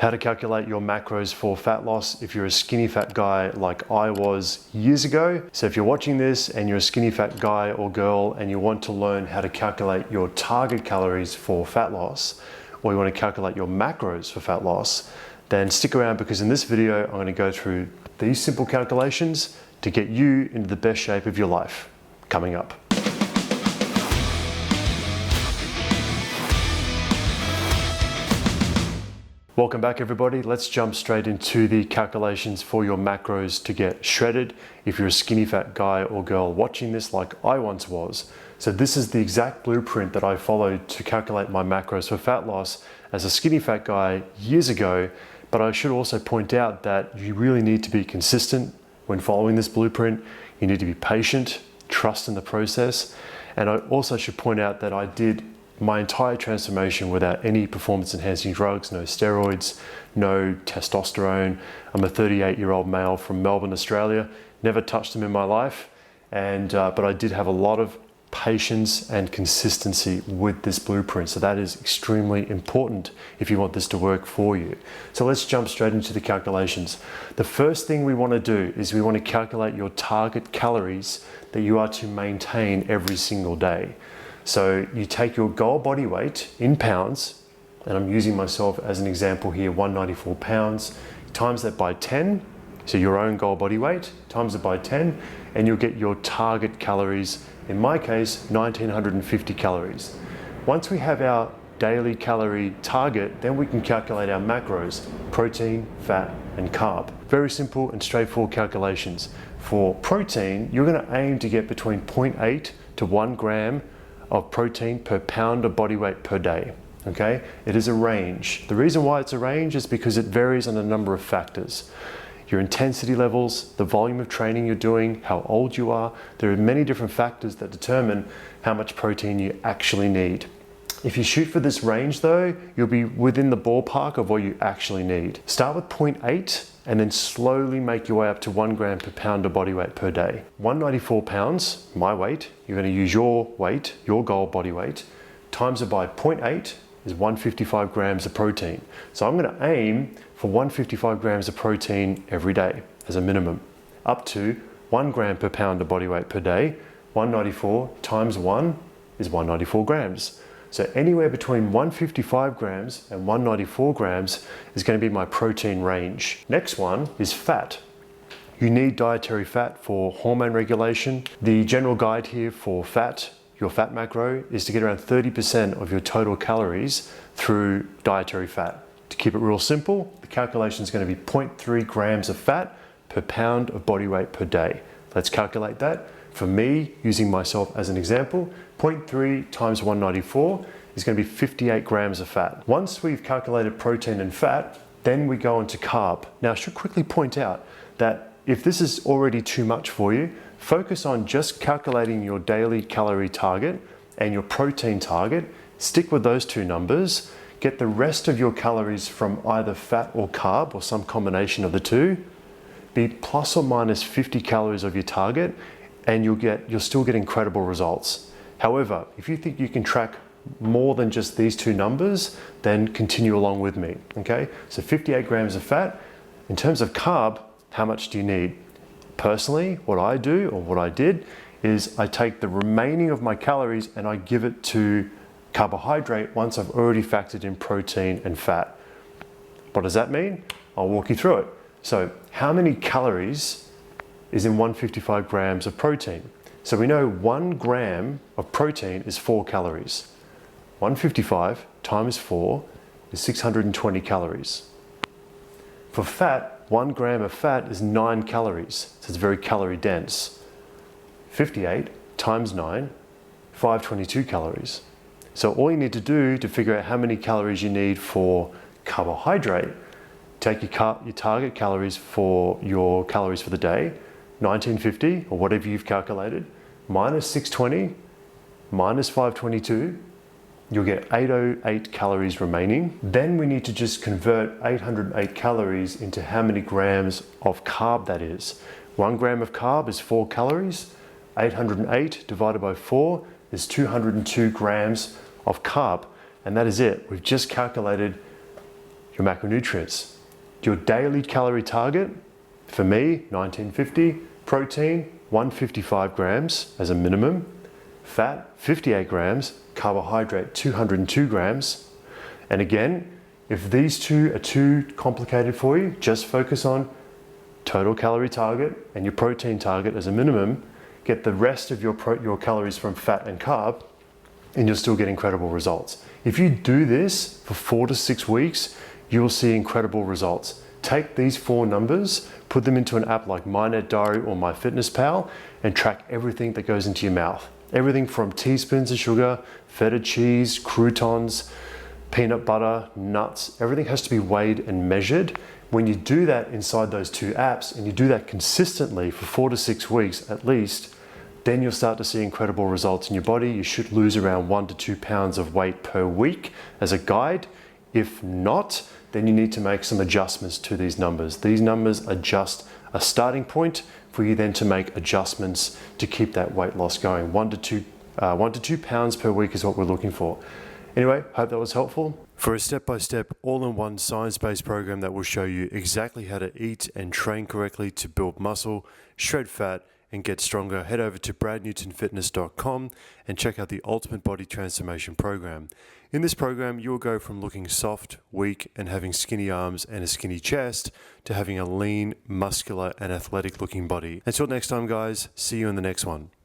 how to calculate your macros for fat loss if you're a skinny fat guy like I was years ago. So if you're watching this and you're a skinny fat guy or girl and you want to learn how to calculate your target calories for fat loss, or you want to calculate your macros for fat loss, then stick around, because in this video I'm going to go through these simple calculations to get you into the best shape of your life. Coming up. Welcome back, everybody. Let's jump straight into the calculations for your macros to get shredded if you're a skinny fat guy or girl watching this like I once was. So this is the exact blueprint that I followed to calculate my macros for fat loss as a skinny fat guy years ago. But I should also point out that you really need to be consistent when following this blueprint. You need to be patient, trust in the process. And I also should point out that I did my entire transformation without any performance enhancing drugs, no steroids, no testosterone. I'm a 38-year-old male from Melbourne, Australia. Never touched them in my life. But I did have a lot of patience and consistency with this blueprint. So that is extremely important if you want this to work for you. So let's jump straight into the calculations. The first thing we want to do is we want to calculate your target calories that you are to maintain every single day. So you take your goal body weight in pounds, and I'm using myself as an example here, 194 pounds, times that by 10, so your own goal body weight, times it by 10, and you'll get your target calories, in my case, 1950 calories. Once we have our daily calorie target, then we can calculate our macros, protein, fat, and carb. Very simple and straightforward calculations. For protein, you're going to aim to get between 0.8 to 1 gram of protein per pound of body weight per day. Okay, it is a range. The reason why it's a range is because it varies on a number of factors. Your intensity levels, the volume of training you're doing, how old you are. There are many different factors that determine how much protein you actually need. If you shoot for this range though, you'll be within the ballpark of what you actually need. Start with 0.8 and then slowly make your way up to 1 gram per pound of body weight per day. 194 pounds, my weight, you're going to use your weight, your goal body weight, times it by 0.8 is 155 grams of protein. So I'm going to aim for 155 grams of protein every day as a minimum, up to 1 gram per pound of body weight per day. 194 times 1 is 194 grams. So anywhere between 155 grams and 194 grams is going to be my protein range. Next one is fat. You need dietary fat for hormone regulation. The general guide here for fat, your fat macro, is to get around 30% of your total calories through dietary fat. To keep it real simple, the calculation is going to be 0.3 grams of fat per pound of body weight per day. Let's calculate that. For me, using myself as an example, 0.3 times 194 is going to be 58 grams of fat. Once we've calculated protein and fat, then we go on to carb. Now, I should quickly point out that if this is already too much for you, focus on just calculating your daily calorie target and your protein target. Stick with those two numbers. Get the rest of your calories from either fat or carb or some combination of the two. Be plus or minus 50 calories of your target, and you'll still get incredible results. However, if you think you can track more than just these two numbers, then continue along with me, okay? So 58 grams of fat. In terms of carb, how much do you need? Personally, what I do, or what I did, is I take the remaining of my calories and I give it to carbohydrate once I've already factored in protein and fat. What does that mean? I'll walk you through it. So how many calories is in 155 grams of protein? So we know 1 gram of protein is 4 calories. 155 times 4 is 620 calories. For fat, 1 gram of fat is 9 calories, so it's very calorie dense. 58 times 9, 522 calories. So all you need to do to figure out how many calories you need for carbohydrate, take your target calories for your calories for the day, 1950 or whatever you've calculated, minus 620, minus 522, you'll get 808 calories remaining. Then we need to just convert 808 calories into how many grams of carb that is. 1 gram of carb is 4 calories. 808 divided by 4 is 202 grams of carb. And that is it. We've just calculated your macronutrients. Your daily calorie target, for me, 1950, protein, 155 grams as a minimum, fat, 58 grams, carbohydrate, 202 grams. And again, if these two are too complicated for you, just focus on total calorie target and your protein target as a minimum. Get the rest of your calories from fat and carb, and you'll still get incredible results. If you do this for 4 to 6 weeks, you'll see incredible results. Take these 4 numbers, put them into an app like MyNet Diary or MyFitnessPal, and track everything that goes into your mouth. Everything from teaspoons of sugar, feta cheese, croutons, peanut butter, nuts, everything has to be weighed and measured. When you do that inside those 2 apps, and you do that consistently for 4 to 6 weeks at least, then you'll start to see incredible results in your body. You should lose around 1 to 2 pounds of weight per week as a guide. If not, then you need to make some adjustments to these numbers. These numbers are just a starting point for you then to make adjustments to keep that weight loss going. 1 to 2 pounds per week is what we're looking for. Anyway, hope that was helpful. For a step-by-step, all-in-one science-based program that will show you exactly how to eat and train correctly to build muscle, shred fat, and get stronger, head over to bradnewtonfitness.com and check out the Ultimate Body Transformation Program. In this program, you will go from looking soft, weak, and having skinny arms and a skinny chest to having a lean, muscular, and athletic-looking body. Until next time, guys, see you in the next one.